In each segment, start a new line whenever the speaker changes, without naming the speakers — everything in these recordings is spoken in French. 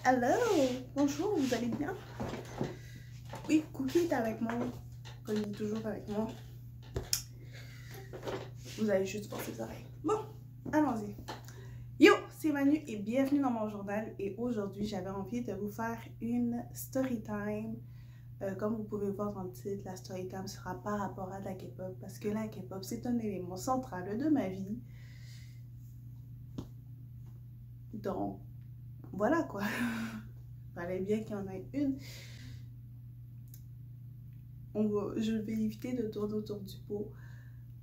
Hello! Bonjour, vous allez bien? Oui, Cookie est avec moi. Comme il est toujours avec moi. Vous allez juste passer les oreilles. Bon, allons-y. Yo, c'est Manu et bienvenue dans mon journal. Et aujourd'hui, j'avais envie de vous faire une story time. Comme vous pouvez voir dans le titre, la story time sera par rapport à la K-pop. Parce que la K-pop, c'est un élément central de ma vie. Donc, voilà quoi. Fallait bien qu'il y en ait une. Je vais éviter de tourner autour du pot.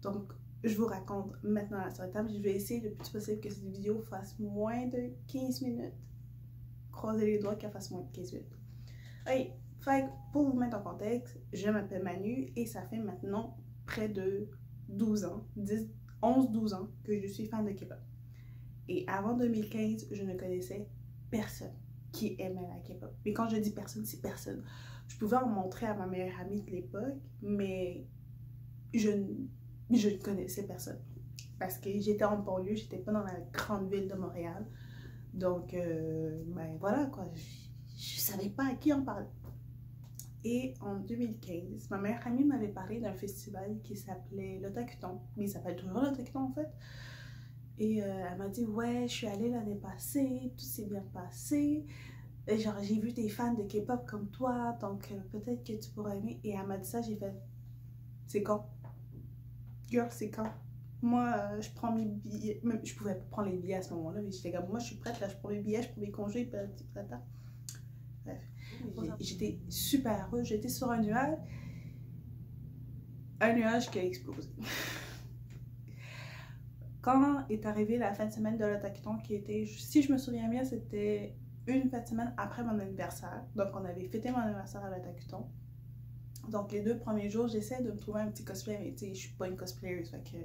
Donc, je vous raconte maintenant la story time. Je vais essayer le plus possible que cette vidéo fasse moins de 15 minutes. Croisez les doigts qu'elle fasse moins de 15 minutes. Ok, fait pour vous mettre en contexte, je m'appelle Manu et ça fait maintenant près de 12 ans, 11-12 ans que je suis fan de K-pop. Et avant 2015, je ne connaissais personne qui aimait la K-pop. Mais quand je dis personne, c'est personne. Je pouvais en montrer à ma meilleure amie de l'époque, mais je ne connaissais personne. Parce que j'étais en banlieue, j'étais pas dans la grande ville de Montréal. Donc, ben voilà quoi, je savais pas à qui en parler. Et en 2015, ma meilleure amie m'avait parlé d'un festival qui s'appelait l'Otakuton. Mais il s'appelle toujours l'Otakuton en fait. Et elle m'a dit, ouais, je suis allée l'année passée, tout s'est bien passé. Et genre, j'ai vu des fans de K-pop comme toi, donc peut-être que tu pourrais aimer. Et elle m'a dit ça, j'ai fait, c'est quand? Girl, c'est quand? Moi, je prends mes billets. Même, je pouvais pas prendre les billets à ce moment-là, mais j'étais comme, moi, je suis prête, là, je prends mes billets, je prends mes congés, patata. Bref, j'étais super heureuse, j'étais sur un nuage qui a explosé. Quand est arrivée la fin de semaine de l'Otakuton, qui était, si je me souviens bien, c'était une fin de semaine après mon anniversaire. Donc, on avait fêté mon anniversaire à l'Otakuton. Donc, les 2 premiers jours, j'essaie de me trouver un petit cosplay, mais tu sais, je suis pas une cosplayer, fait que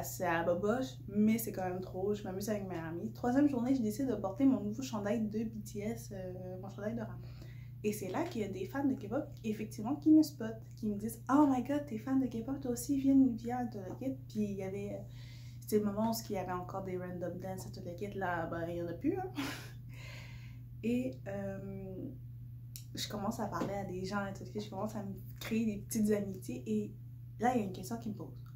c'est à la boboche, mais c'est quand même trop. Je m'amuse avec mes amis. 3e journée, je décide de porter mon nouveau chandail de BTS, mon chandail de rang. Et c'est là qu'il y a des fans de K-pop, effectivement, qui me spotent, qui me disent « Oh my god, t'es fan de K-pop, toi aussi, viens te la kit. » Puis il y avait... C'était le moment où il y avait encore des random dance à toute la kit. Là, ben, il n'y en a plus, hein. Et je commence à parler à des gens et tout, je commence à me créer des petites amitiés. Et là, il y a une question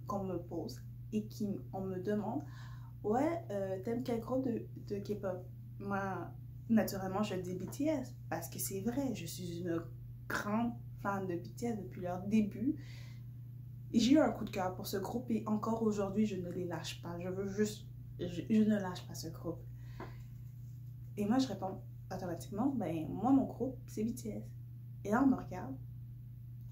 qu'on me pose et on me demande « Ouais, t'aimes quel groupe de K-pop? » Moi, naturellement, je dis BTS parce que c'est vrai, je suis une grande fan de BTS depuis leur début. J'ai eu un coup de cœur pour ce groupe et encore aujourd'hui, je ne les lâche pas. Je ne lâche pas ce groupe. Et moi, je réponds automatiquement, ben moi, mon groupe, c'est BTS. Et là, on me regarde.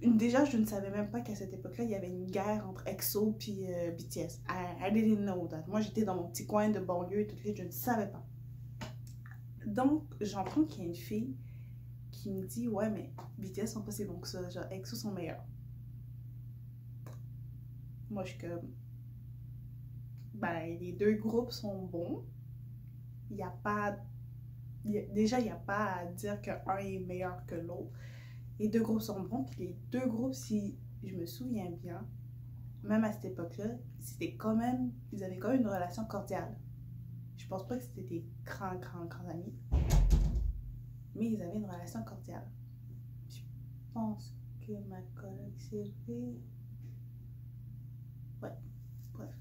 Déjà, je ne savais même pas qu'à cette époque-là, il y avait une guerre entre EXO et BTS. I didn't know that. Moi, j'étais dans mon petit coin de banlieue et tout de suite, je ne savais pas. Donc, j'entends qu'il y a une fille qui me dit, ouais, mais BTS sont pas si bons que ça. Genre, EXO sont meilleurs. Moi, je suis comme, ben, les 2 groupes sont bons. Il n'y a pas... Déjà, il n'y a pas à dire qu'un est meilleur que l'autre. Les 2 groupes sont bons. Puis les 2 groupes, si je me souviens bien, même à cette époque-là, c'était quand même... Ils avaient quand même une relation cordiale. Je pense pas que c'était des grands amis. Mais ils avaient une relation cordiale. Je pense que ma collègue Sylvie... Ouais, bref.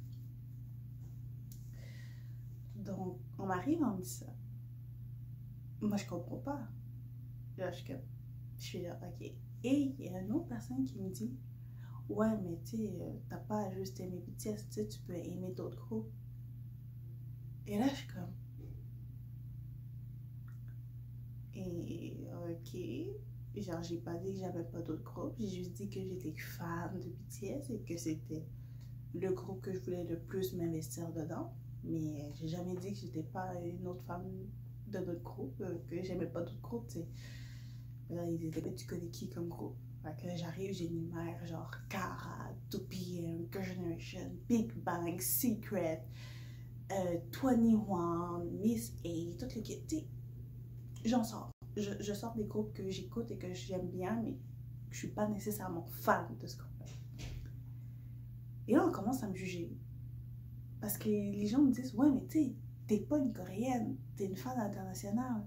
Donc, on m'arrive, on me dit ça. Moi, je comprends pas. Là, je suis là, ok. Et il y a une autre personne qui me dit, ouais, mais tu sais, t'as pas à juste aimer BTS, tu sais, tu peux aimer d'autres groupes. Et là, je suis comme, et ok. Genre, j'ai pas dit que j'avais pas d'autres groupes, j'ai juste dit que j'étais fan de BTS et que c'était le groupe que je voulais le plus m'investir dedans. Mais j'ai jamais dit que j'étais pas une autre fan de notre groupe, que j'aimais pas d'autres groupes, tu sais. Là, ils étaient, tu connais qui comme groupe? Fait que j'arrive, j'énumère genre Kara, 2PM, Girl Generation, Big Bang, Secret, 21, Miss A, tout le kit. J'en sors. Je sors des groupes que j'écoute et que j'aime bien, mais je suis pas nécessairement fan de ce groupe. Et là, on commence à me juger. Parce que les gens me disent, ouais, mais tu sais, t'es pas une coréenne, t'es une fan internationale.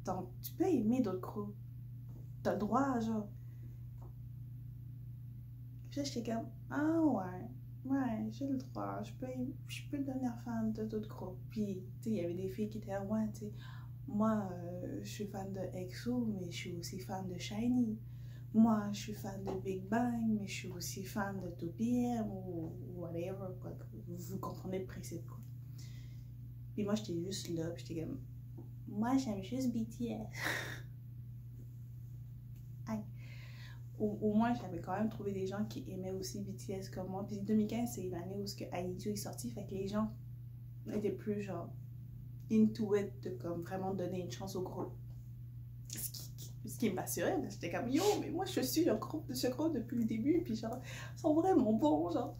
Donc, tu peux aimer d'autres groupes. T'as le droit, genre. Puis là, j'étais comme, ah ouais, j'ai le droit. Je peux devenir fan de d'autres groupes. Puis, tu sais, il y avait des filles qui étaient, ouais, tu sais, moi, je suis fan de EXO, mais je suis aussi fan de SHINee. Moi, je suis fan de Big Bang, mais je suis aussi fan de 2PM ou whatever, quoi. Vous comprenez le principe, quoi. Puis moi, j'étais juste là, puis j'étais comme, moi, j'aime juste BTS. Au moins, j'avais quand même trouvé des gens qui aimaient aussi BTS comme moi. Puis 2015, c'est l'année où IU est sorti, fait que les gens étaient plus genre into it, de comme vraiment donner une chance au groupe. Ce qui me rassurait, parce que j'étais comme yo, mais moi je suis le groupe de ce groupe depuis le début, puis genre, ils sont vraiment bons, genre.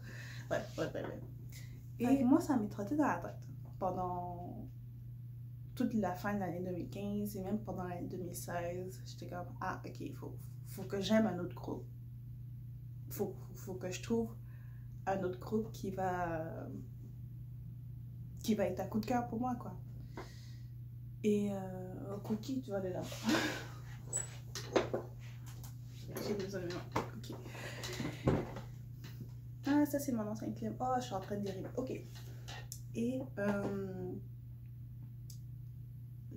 Bref. Et moi, ça m'est trotté dans la tête pendant toute la fin de l'année 2015 et même pendant l'année 2016. J'étais comme, ah, ok, faut que j'aime un autre groupe. Faut que je trouve un autre groupe qui va être un coup de cœur pour moi, quoi. Et Cookie, tu vas aller là-bas. J'ai besoin de mes Cookie. Ah, ça c'est mon ancien clip. Oh, je suis en train de dériver. Ok. Et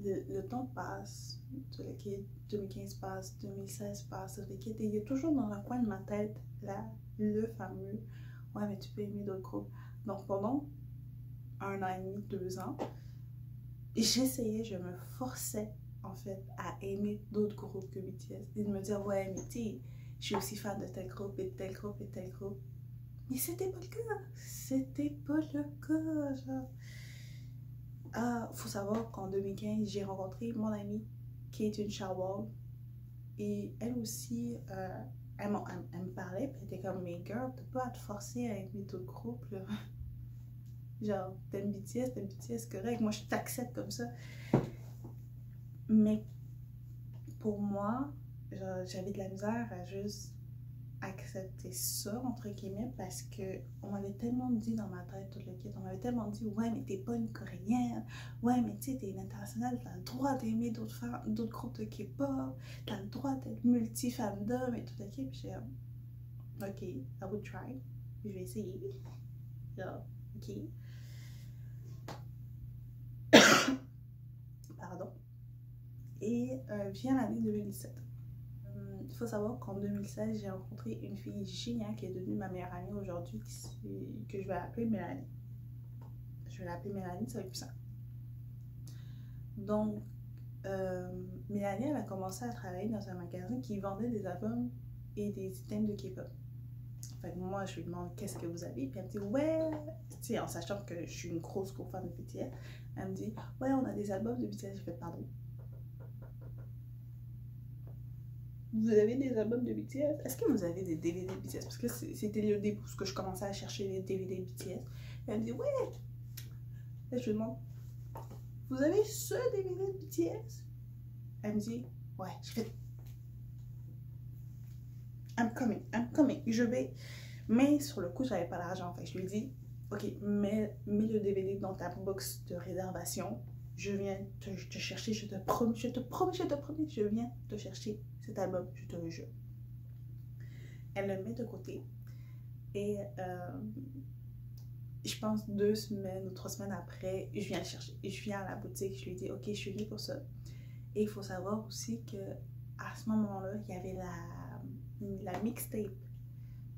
le temps passe. 2015 passe, 2016 passe, et il y a toujours dans le coin de ma tête là, le fameux ouais, mais tu peux aimer d'autres groupes. Donc pendant 1 an et demi, 2 ans, j'essayais, je me forçais en fait à aimer d'autres groupes que BTS et de me dire ouais, mais tu sais, je suis aussi fan de tel groupe et de tel groupe et de tel groupe. Mais c'était pas le cas. C'était pas le cas, genre. Ah, faut savoir qu'en 2015, j'ai rencontré mon amie Kate Shawwal et elle aussi, elle me parlait, puis elle était comme, mais girl, t'as pas à te forcer à aimer d'autres groupes, là. Genre, t'aimes BTS, c'est correct, moi je t'accepte comme ça. Mais pour moi, j'avais de la misère à juste accepter ça, entre guillemets, parce que on m'avait tellement dit dans ma tête, tout le kit, on m'avait tellement dit, ouais, mais t'es pas une coréenne, ouais, mais tu sais, t'es une internationale, t'as le droit d'aimer d'autres groupes de K-pop, t'as le droit d'être multi-fandom et tout le kit, puis j'ai ok, I will try, je vais essayer, genre, ok. Pardon. Et vient l'année 2017. Il faut savoir qu'en 2016, j'ai rencontré une fille géniale qui est devenue ma meilleure amie aujourd'hui, que je vais appeler Mélanie. Je vais l'appeler Mélanie, ça va être plus simple. Donc, Mélanie, elle a commencé à travailler dans un magasin qui vendait des albums et des items de K-pop. Fait que moi, je lui demande qu'est-ce que vous avez, puis elle me dit ouais, tu sais, en sachant que je suis une grosse fan de BTS, elle me dit ouais, on a des albums de BTS. Je fais pardon. Vous avez des albums de BTS? Est-ce que vous avez des DVD de BTS? Parce que c'était le début où je commençais à chercher les DVD de BTS. Et elle me dit, ouais. Et je lui demande, vous avez ce DVD de BTS? Elle me dit, ouais. Je fais, I'm coming. Je vais. Mais sur le coup, j'avais pas l'argent. Fait je lui dis, ok, mets le DVD dans ta box de réservation. Je viens te chercher, je te promets, je viens te chercher cet album, je te le jure. Elle le met de côté et je pense 2 semaines ou 3 semaines après, je viens le chercher. Je viens à la boutique, je lui dis ok, je suis venue pour ça. Et il faut savoir aussi que à ce moment-là, il y avait la mixtape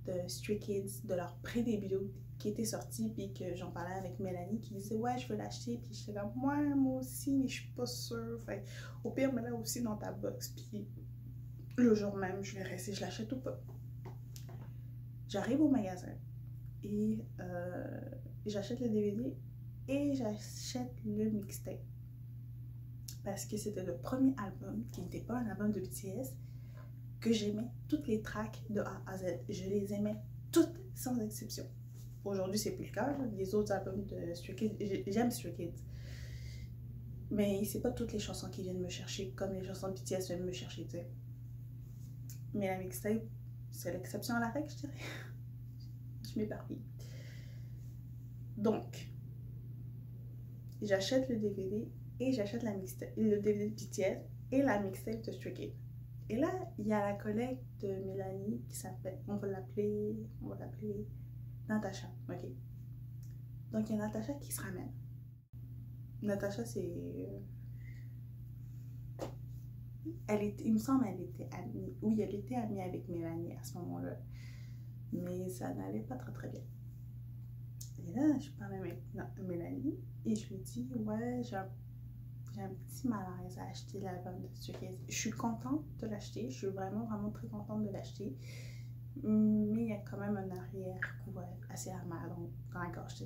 de Stray Kids, de leur pré-début qui était sortie, puis que j'en parlais avec Mélanie qui disait ouais, je veux l'acheter, puis j'étais comme ouais, moi aussi, mais je suis pas sûre. Fait au pire, mets-la aussi dans ta box, puis le jour même, je verrai si je l'achète ou pas. J'arrive au magasin et j'achète le DVD et j'achète le mixtape parce que c'était le premier album qui n'était pas un album de BTS que j'aimais toutes les tracks de A à Z. Je les aimais toutes sans exception. Aujourd'hui, c'est plus le cas. Les autres albums de Stray Kids, j'aime Stray Kids. Mais c'est pas toutes les chansons qui viennent me chercher comme les chansons de BTS viennent me chercher, tu sais. Mais la mixtape, c'est l'exception à la règle, je dirais. Je m'éparpille. Donc, j'achète le DVD et j'achète le DVD de BTS et la mixtape de Stray Kids. Et là, il y a la collègue de Mélanie qui s'appelle, on va l'appeler Natacha, ok? Donc, il y a Natacha qui se ramène. Natacha, c'est... il me semble qu'elle était amie, oui, elle était amie avec Mélanie à ce moment-là. Mais ça n'allait pas très très bien. Et là, je parlais avec Mélanie et je lui dis, ouais, j'ai un petit malaise à acheter l'album de Stray Kids. Je suis contente de l'acheter, je suis vraiment très contente de l'acheter. Mais il y a quand même un arrière-coup assez amer dans la gorge.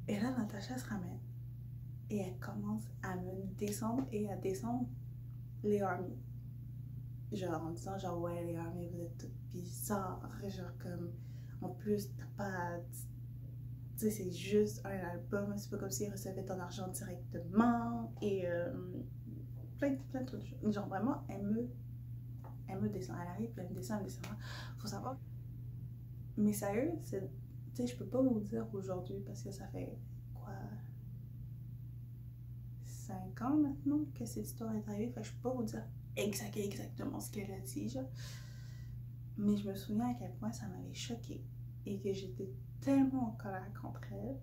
Et là, Natacha se ramène et elle commence à me descendre et à descendre les Army. Genre en disant, genre, ouais, les Army, vous êtes toutes bizarres. Genre, comme, en plus, t'as pas. Tu sais, c'est juste un album, c'est pas comme s'ils recevaient ton argent directement. Et plein de trucs. Genre, vraiment, elle me descend. Elle arrive, puis elle me descend. Faut savoir. Mais sérieux, tu sais, je peux pas vous dire aujourd'hui parce que ça fait quoi, 5 ans maintenant que cette histoire est arrivée. Fait que je peux pas vous dire exactement ce qu'elle a dit, genre. Mais je me souviens à quel point ça m'avait choquée et que j'étais tellement en colère contre elle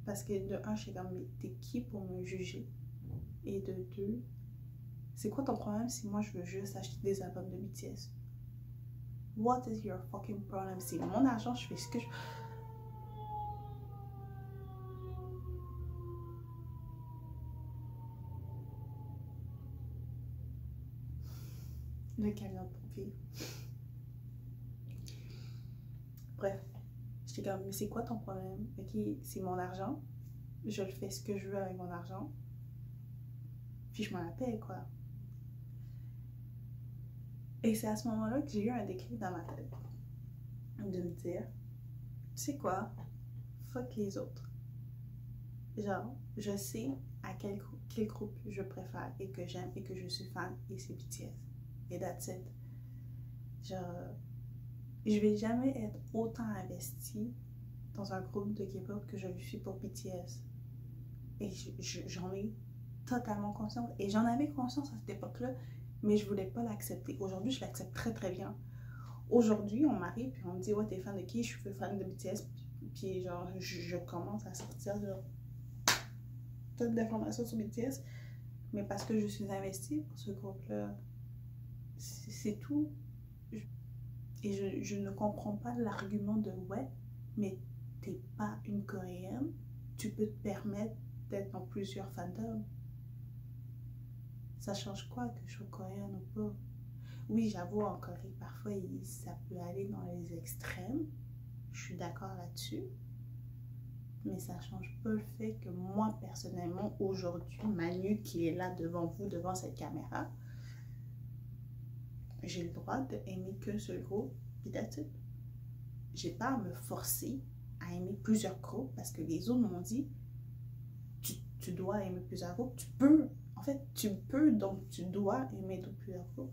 parce que de un, j'étais comme, mais t'es qui pour me juger? Et de deux, c'est quoi ton problème si moi je veux juste acheter des albums de BTS? What is your fucking problem? C'est mon argent, je fais ce que je... Le camion de pompier. Bref, j'étais comme, mais c'est quoi ton problème? Ok, c'est mon argent, je le fais ce que je veux avec mon argent, puis je m'en appelle, quoi. Et c'est à ce moment-là que j'ai eu un déclic dans ma tête. De me dire, tu sais quoi? Fuck les autres. Genre, je sais à quel groupe je préfère et que j'aime et que je suis fan, et c'est BTS. Et that's it. Genre, je vais jamais être autant investie dans un groupe de K-pop que je le suis pour BTS. Et j'en ai totalement conscience. Et j'en avais conscience à cette époque-là, mais je voulais pas l'accepter. Aujourd'hui, je l'accepte très très bien. Aujourd'hui, on m'arrive puis on me dit, ouais, t'es fan de qui? Je suis fan de BTS. Puis genre, je commence à sortir genre toutes d'informations sur BTS. Mais parce que je suis investie pour ce groupe-là. C'est tout. Et je ne comprends pas l'argument de ouais, mais t'es pas une Coréenne, tu peux te permettre d'être dans plusieurs fandoms. Ça change quoi que je sois coréenne ou pas? Oui, j'avoue, en Corée, parfois, ça peut aller dans les extrêmes. Je suis d'accord là-dessus. Mais ça change pas le fait que moi, personnellement, aujourd'hui, Manu, qui est là devant vous, devant cette caméra, j'ai le droit d'aimer qu'un seul groupe, puis that's it. J'ai pas à me forcer à aimer plusieurs groupes parce que les autres m'ont dit tu dois aimer plusieurs groupes. Tu peux, en fait, tu peux, donc tu dois aimer plusieurs groupes.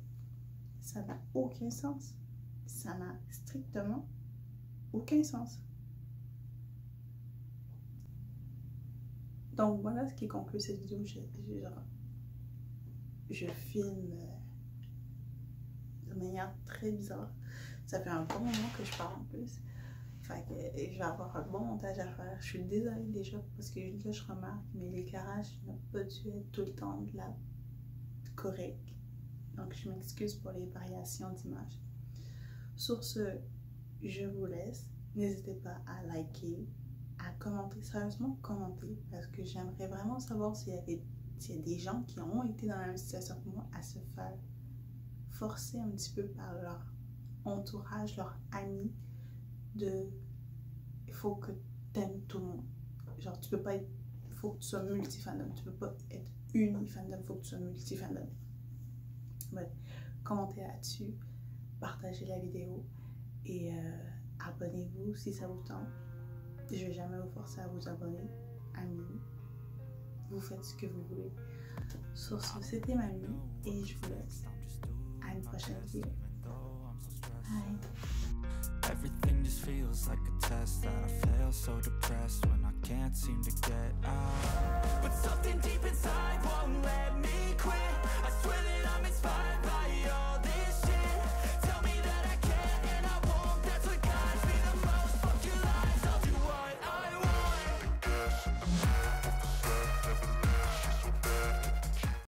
Ça n'a aucun sens. Ça n'a strictement aucun sens. Donc voilà ce qui conclut cette vidéo. Je filme de manière très bizarre. Ça fait un bon moment que je parle en plus. Fait que je vais avoir un bon montage à faire. Je suis désolée déjà parce que là je remarque, mais l'éclairage n'a pas dû être tout le temps de la correct. Donc je m'excuse pour les variations d'image. Sur ce, je vous laisse. N'hésitez pas à liker, à commenter, sérieusement commenter, parce que j'aimerais vraiment savoir s'il y a des gens qui ont été dans la même situation que moi à se faire forcer un petit peu par leur entourage, leurs amis, il faut que t'aimes tout le monde. Genre, tu peux pas être, il faut que tu sois multi-fandom, tu peux pas être uni-fandom, il faut que tu sois multi-fandom. Bref, commentez là-dessus, partagez la vidéo et abonnez-vous si ça vous tente. Je vais jamais vous forcer à vous abonner, amis. Vous faites ce que vous voulez. Sur ce, c'était Mamie et je vous laisse. À une prochaine vidéo. Bye.
Everything just feels like a test that I fail, so depressed when I can't seem to get out. But something deep inside won't let me